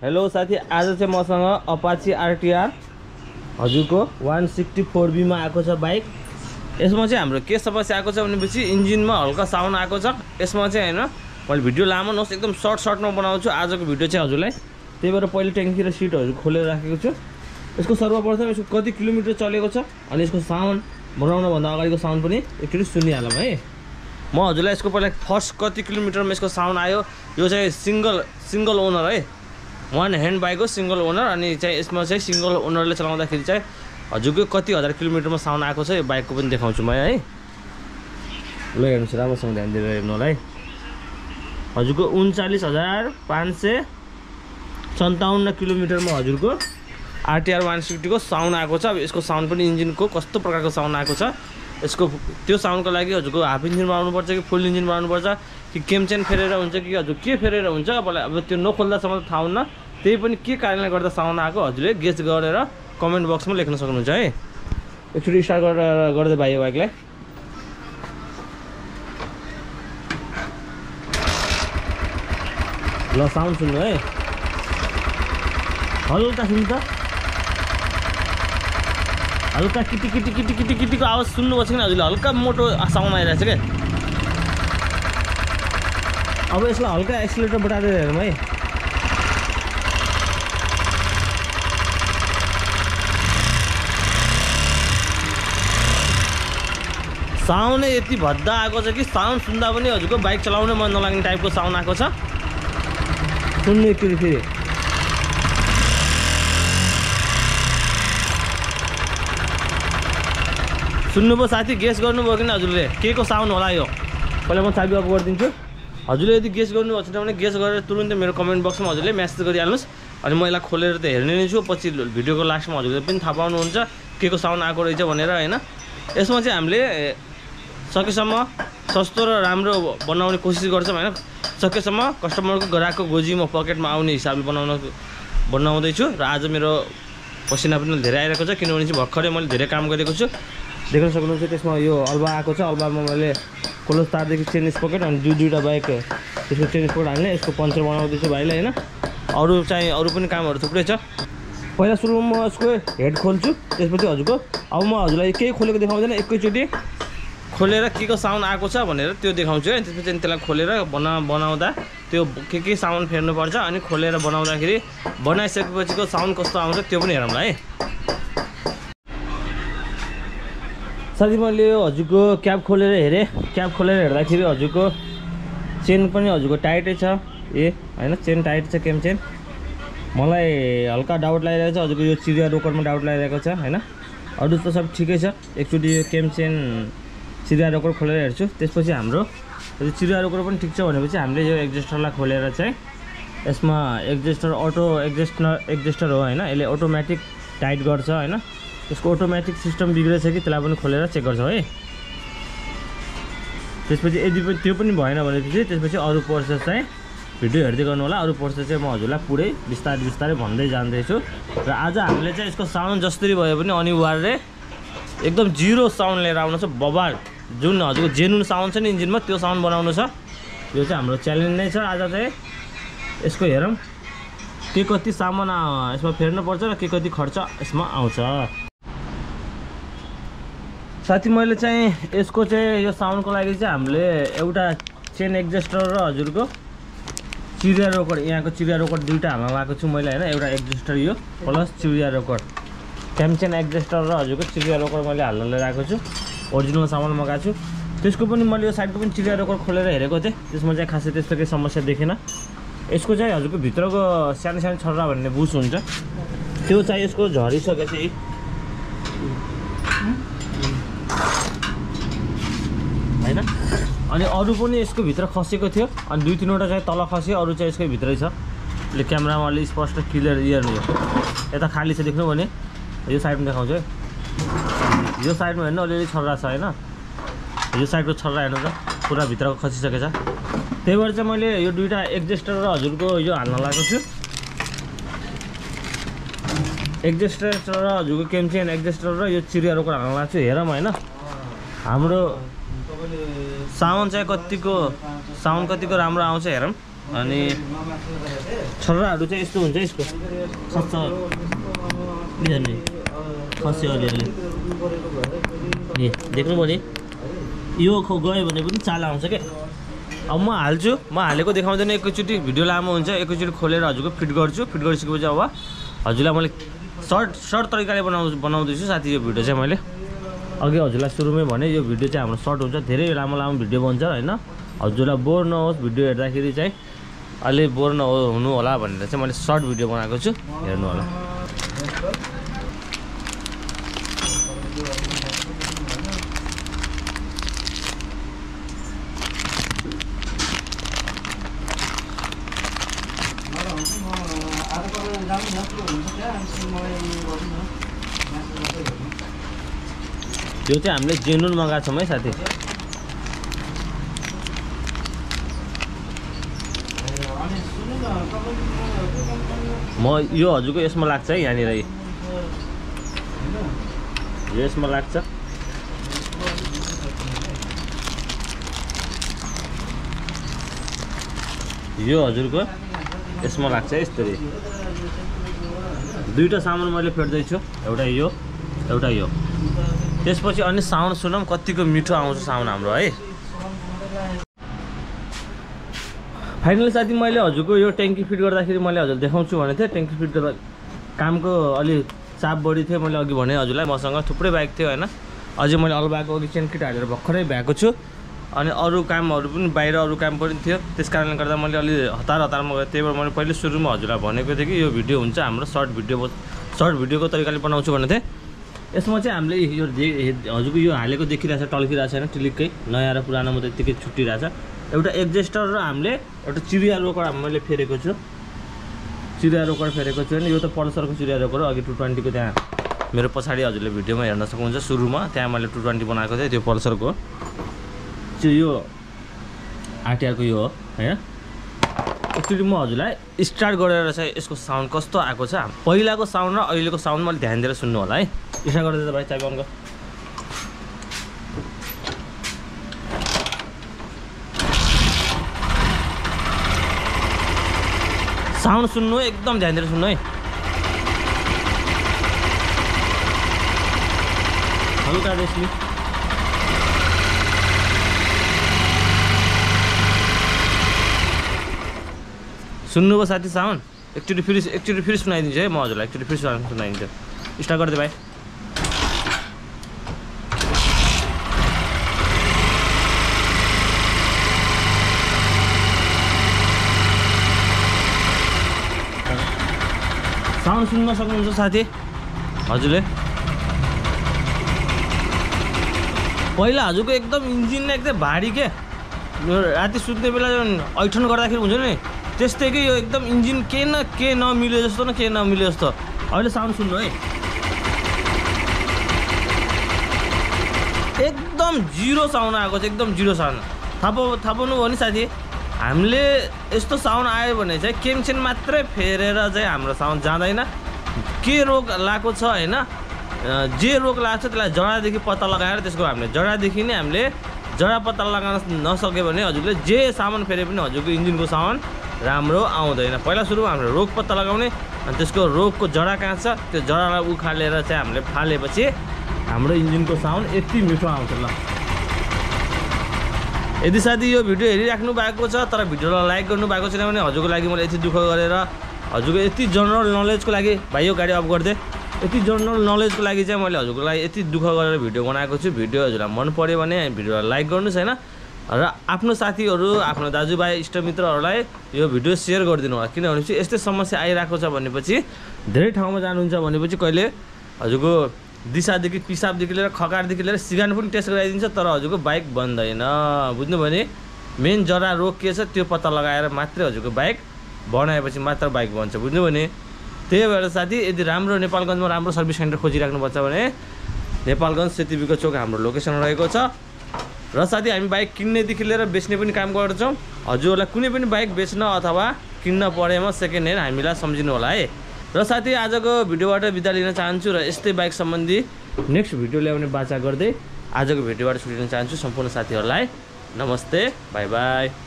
Hello साथी, आज चाहिँ मसँग अपाची आरटीआर हजुरको 164B मा आएको छ बाइक। यसमा चाहिँ हाम्रो के समस्या आएको छ भनेपछि इन्जिनमा हल्का साउन्ड आएको छ। यसमा चाहिँ हैन मैले भिडियो लामो नहोस् एकदम सर्टमा बनाउँछु आजको भिडियो चाहिँ हजुरलाई। त्यही भएर पहिले ट्याङ्की र सिटहरु खोलेर राखेको छु। यसको सर्वप्रथम यसको कति किलोमिटर चलेको छ अनि यसको साउन्ड बनाउन भन्दा अगाडिको साउन्ड पनि एकचोटी सुनिहालौँ है। म हजुरलाई यसको पहिला फर्स्ट कति किलोमिटरमा यसको साउन्ड आयो। यो चाहिँ सिंगल ओनर है, वान ह्यान्ड बाइक हो, सिंगल ओनर। अनि चाहिँ यसमा चाहिँ सिंगल ओनरले चलाउँदाखेरि चाहिँ हजुरको कति हजार किलोमिटरमा साउन्ड आएको छ यो बाइकको पनि देखाउँछु म है। ल हेर्नुस्, राम्रोसँग ध्यान दिएर हेर्नु होला है। हजुरको 39,557 किलोमिटरमा हजुरको आरटीआर 160 को साउन्ड आएको छ। अब यसको साउन्ड पनि इन्जिनको कस्तो प्रकारको साउन्ड आएको छ, यसको त्यो साउन्डको लागि हजुरको हाफ इन्जिन बनाउनुपर्छ कि फुल इन्जिन बनाउनुपर्छ कि केम चेन फेरेर हुन्छ कि हजुर के फेरेर हुन्छ अब त्यो नखोल्दासम्म थाहा हुन्न। त्यही पनि के कारणले गर्दा साउन्ड आएको हजुरले गेस गरेर कमेन्ट बक्समा लेख्न सक्नुहुन्छ है। एकचोटि स्टार्ट गरेर गर्दै भाइ बाइकलाई। ल साउन्ड सुन्नु है, हल्का सुन्नु त, हल्का किटिको आवाज सुन्नुभएको छ कि हजुरले? हल्का मोटो साउन्ड आइरहेको छ क्या। अब यसलाई हल्का एक्सिलेटर बढाएर हेरौँ है। साउन्ड यति भद्दा आएको छ कि साउन्ड सुन्दा पनि हजुरको बाइक चलाउनै मन नलाग्ने टाइपको साउन्ड आएको छ। सुन्नु एकचोटि फेरि। सुन्नुभयो साथी? गेस गर्नुभयो कि हजुरले के को साउन्ड होला यो? पहिला म चाबी अफ गरिदिन्छु। हजुरले यदि गेस गर्नुभएको छैन भने गेस गरेर तुरुन्तै मेरो कमेन्ट बक्समा हजुरले मेसेज गरिहाल्नुहोस्। अनि म यसलाई खोलेर त हेर्ने नै छु, पछि भिडियोको लास्टमा हजुरले पनि थाहा पाउनुहुन्छ के को साउन्ड आएको रहेछ भनेर हैन। यसमा चाहिँ हामीले सकेसम्म सस्तो र राम्रो बनाउने कोसिस गर्छौँ हैन। सकेसम्म कस्टमरको ग्राहकको गोजी म पकेटमा आउने हिसाबले बनाउँदैछु। र आज मेरो पसिना पनि धेरै आइरहेको छ किनभने चाहिँ भर्खरै मैले धेरै काम गरेको छु। देख्न सक्नुहुन्छ त्यसमा यो अल्बा आएको छ। अल्बामा मैले क्लोज तारदेखि चेन स्पोकेट अनि दुईवटा बाइक त्यसको चेन स्पोकेट हाल्ने यसको पञ्चर बनाउँदैछु भाइलाई हैन। अरू पनि कामहरू थुप्रै छ। पहिला सुरुमा म यसको हेड खोल्छु, त्यसपछि हजुरको अब म हजुरलाई केही खोलेको देखाउँदैन, एकैचोटि खोलेर के को साउन्ड आएको छ भनेर त्यो देखाउँछु है। त्यसपछि त्यसलाई खोलेर बनाउँदा त्यो के साउन्ड फेर्नुपर्छ अनि खोलेर बनाउँदाखेरि बनाइसकेपछिको साउन्ड कस्तो आउँछ त्यो पनि हेरौँला है। साथी मैले यो हजुरको क्याब खोलेर हेरेँ। क्याब खोलेर हेर्दाखेरि हजुरको चेन पनि हजुरको टाइटै छ हैन, चेन टाइट छ, केम चेन। मलाई हल्का डाउट लागिरहेको छ हजुरको यो चिरिया रोकरमा डाउट लागिरहेको छ हैन। अरू त सब ठिकै छ। एकचोटि यो केम चेन चिरिया रोकर खोलेर हेर्छु। त्यसपछि हाम्रो यो चिरिया रोकर पनि ठिक छ भनेपछि हामीले यो एक्जेस्टरलाई खोलेर चाहिँ यसमा एक्जेस्टर अटो एक्जेस्टर हो हैन, यसले अटोमेटिक टाइट गर्छ हैन। त्यसको अटोमेटिक सिस्टम बिग्रेछ कि त्यसलाई पनि खोलेर चेक गर्छौँ है। त्यसपछि यदि त्यो पनि भएन भनेपछि त्यसपछि अरू प्रोसेस चाहिँ भिडियो हेर्दै गर्नु होला। अरू प्रोसेस चाहिँ म हजुरलाई पुरै बिस्तारै भन्दै जाँदैछु। र आज हामीले चाहिँ यसको साउन्ड जसरी भए पनि अनिवार्य एकदम जिरो साउन्ड लिएर आउनु छ। बबाल जुन हजुरको जेन्युन साउन्ड छ नि इन्जिनमा त्यो साउन्ड बनाउनु छ। यो चाहिँ हाम्रो च्यालेन्ज नै छ आज चाहिँ। यसको हेरौँ के कति सामान यसमा फेर्नुपर्छ र के कति खर्च यसमा आउँछ। साथी मैले चाहिँ यसको चाहिँ यो साउन्डको लागि चाहिँ हामीले एउटा चेन एक्जेस्टर र हजुरको चिरिया रोकर, यहाँको चिरिया रोकर दुईवटा हामा लगाएको छु मैले हैन। एउटा एक्जेस्टर यो प्लस चिरिया रोकर, क्याम्चेन एक्जेस्टर र हजुरको चिरिया रोकर मैले हाल्न लिएर आएको छु। ओरिजिनल सामान मगाएको छु। त्यसको पनि मैले यो साइडको पनि चिरिया रोकर खोलेर हेरेको थिएँ। त्यसमा चाहिँ खासै त्यस्तो केही समस्या देखेन। यसको चाहिँ हजुरको भित्रको सानो छर्रा भन्ने बुस हुन्छ त्यो चाहिँ यसको झरिसकेछ हैन। अनि अरू पनि यसको भित्र खसेको थियो अनि 2-3वटा चाहिँ तल खस्यो, अरू चाहिँ यसकै भित्रै छ। ले क्यामेरामा अलि स्पष्ट क्लियर हेर्नु। यता खाली छ देख्नु भने यो साइडमा देखाउँछु है। यो साइडमा हेर्नु अलिअलि छर्रा छ हैन। यो साइडको छर्रा हेर्नु त पुरा भित्रको खसिसकेछ। त्यही भएर चाहिँ मैले यो दुईवटा एक्जेस्टर र हजुरको यो हाल्न लागेको छु। एक्जेस्टर र हजुरको केमचेन एक्जेस्टर र यो चिरिया रोकर हाल्न लागेको छु। हेरौँ हैन हाम्रो साउन्ड चाहिँ कतिको राम्रो आउँछ हेरौँ। अनि छर्राहरू चाहिँ यस्तो हुन्छ यसको खस्छ बिहान खस्यो अलिअलि ए देख्नुभयो नि यो गयो भने पनि चाला आउँछ क्या अब म हाल्छु म हालेको देखाउँदैन एकैचोटि भिडियो लामो हुन्छ एकैचोटि खोलेर हजुरको फिट गर्छु फिट गरिसकेपछि अब हजुरलाई मैले सर्ट तरिकाले बनाउँदैछु साथी यो भिडियो चाहिँ मैले अघि हजुरलाई सुरुमै भने यो भिडियो चाहिँ हाम्रो सर्ट हुन्छ धेरै लामो भिडियो बन्छ होइन हजुरलाई बोर नहोस् भिडियो हेर्दाखेरि चाहिँ अलि बोर हुनु होला भनेर चाहिँ मैले सर्ट भिडियो बनाएको छु हेर्नु होला यो चाहिँ हामीले जेनुन मगाएको छौँ है साथी म यो हजुरको यसमा लाग्छ है यहाँनिर यो यसमा लाग्छ यो हजुरको यसमा लाग्छ यसरी दुईटा सामान मैले फेर्दैछु एउटा यो त्यसपछि अनि साउन्ड सुनौँ कतिको मिठो आउँछ साउन्ड हाम्रो है फाइनली साथी मैले हजुरको यो ट्याङ्की फिट गर्दाखेरि मैले हजुर देखाउँछु भनेको थिएँ ट्याङ्की फिट गर्दा कामको अलि चाप बढी थियो मैले अघि भने हजुरलाई मसँग थुप्रै बाइक थियो होइन अझै मैले अलबाको अघि चेन किट हालेर भर्खरै भ्याएको छु अनि अरू कामहरू पनि बाहिर अरू काम पनि थियो त्यस कारणले गर्दा मैले अलि हतारमा गएँ त्यही भएर मैले पहिले सुरुमा हजुरलाई भनेको थिएँ कि यो भिडियो हुन्छ हाम्रो सर्ट भिडियोको तरिकाले बनाउँछु भनेको थिएँ यसमा चाहिँ हामीले यो हजुरको यो हालेको देखिरहेछ टल्किरहेको छैन टिलिक्कै नयाँ र पुरानोमा त यत्तिकै छुट्टिरहेछ एउटा एडजस्टर र हामीले एउटा चिरिया रोकर मैले फेरेको छु चिरिया रोकर फेरेको छु अनि यो त पल्सरको चिरिया रोकर अघि 220 को त्यहाँ मेरो पछाडि हजुरले भिडियोमा हेर्न सक्नुहुन्छ सुरुमा त्यहाँ मैले 220 बनाएको थिएँ त्यो पल्सरको यो आरटिआरको यो हो हैन एकचोटि म हजुरलाई स्टार्ट गरेर चाहिँ यसको साउन्ड कस्तो आएको छ पहिलाको साउन्ड र अहिलेको साउन्ड मैले ध्यान दिएर सुन्नु होला है इसा गर्दै भाइ चाबी अन गर साउन्ड सुन्नु एकदम ध्यान दिएर सुन्नु है हल्का रेसली सुन्नुभयो साथी साउन्ड एकचोटि फेरि सुनाइदिन्छु है म हजुरलाई एकचोटि फेरि सुनाइदिन्छु स्टार्ट गरिदिए भाइ साउन्ड सुन्न सक्नुहुन्छ साथी हजुरले पहिला हजुरको एकदम इन्जिन एकदम भारी के राति सुत्ने बेला ऐठन गर्दाखेरि हुन्छ नि त्यस्तै कि यो एकदम इन्जिन के नमिल्यो जस्तो न के नमिल्यो जस्तो अहिले साउन्ड सुन्नु है एकदम जिरो साउन्ड आएको छ एकदम जिरो साउन्ड थाहा पाउनु भयो नि साथी हामीले यस्तो साउन्ड आयो भने चाहिँ केमसेन मात्रै फेरेर चाहिँ हाम्रो साउन्ड जाँदैन के रोग लागेको छ होइन जे रोग लाग्छ त्यसलाई जडादेखि पत्ता लगाएर त्यसको हामीले जडादेखि नै हामीले जडा पत्ता लगाउन नसक्यो भने हजुरले जे सामान फेरे पनि हजुरको इन्जिनको साउन्ड राम्रो आउँदैन पहिला सुरुमा हामीले रोग पत्ता लगाउने अनि त्यसको रोगको जडा कहाँ छ त्यो जडालाई उखालेर चाहिँ हामीले फालेपछि हाम्रो इन्जिनको साउन्ड यति मिठो आउँछ ल यदि साथी यो भिडियो हेरिराख्नु भएको छ तर भिडियोलाई लाइक गर्नु भएको छैन भने हजुरको लागि मैले यति दुःख गरेर हजुरको यति जनरल नलेजको लागि भाइ यो गाडी अफ गरिदिए यति जनरल नलेजको लागि चाहिँ मैले हजुरको लागि यति दुःख गरेर भिडियो बनाएको छु भिडियो हजुरलाई मन पर्यो भने भिडियोलाई लाइक गर्नुहोस् हैन र आफ्नो साथीहरू आफ्नो दाजुभाइ इष्टमित्रहरूलाई यो भिडियो सेयर गरिदिनु होला किनभने चाहिँ यस्तै समस्या आइरहेको छ भनेपछि धेरै ठाउँमा जानुहुन्छ भनेपछि कहिले हजुरको दिशादेखि पिसाबदेखि लिएर खकारदेखि लिएर सिगान पनि टेस्ट गराइदिन्छ तर हजुरको बाइक बन्दैन बुझ्नु भने मेन जरा रोग के छ त्यो पत्ता लगाएर मात्रै हजुरको बाइक बनाएपछि मात्र बाइक बन्छ बुझ्नु भने त्यही भएर साथी यदि राम्रो नेपालगञ्जमा राम्रो सर्भिस सेन्टर खोजिराख्नुपर्छ भने नेपालगञ्ज सेतीबीको चोक हाम्रो लोकेसन रहेको छ र साथी हामी बाइक किन्नेदेखि लिएर बेच्ने पनि काम गर्छौँ हजुरहरूलाई कुनै पनि बाइक बेच्न अथवा किन्न परेमा सेकेन्ड ह्यान्ड हामीलाई सम्झिनु होला है र साथी आजको भिडियोबाट बिदा लिन चाहन्छु र यस्तै बाइक सम्बन्धी नेक्स्ट भिडियो ल्याउने बाचा गर्दै आजको भिडियोबाट छुटिन चाहन्छु सम्पूर्ण साथीहरूलाई नमस्ते बाई बाई।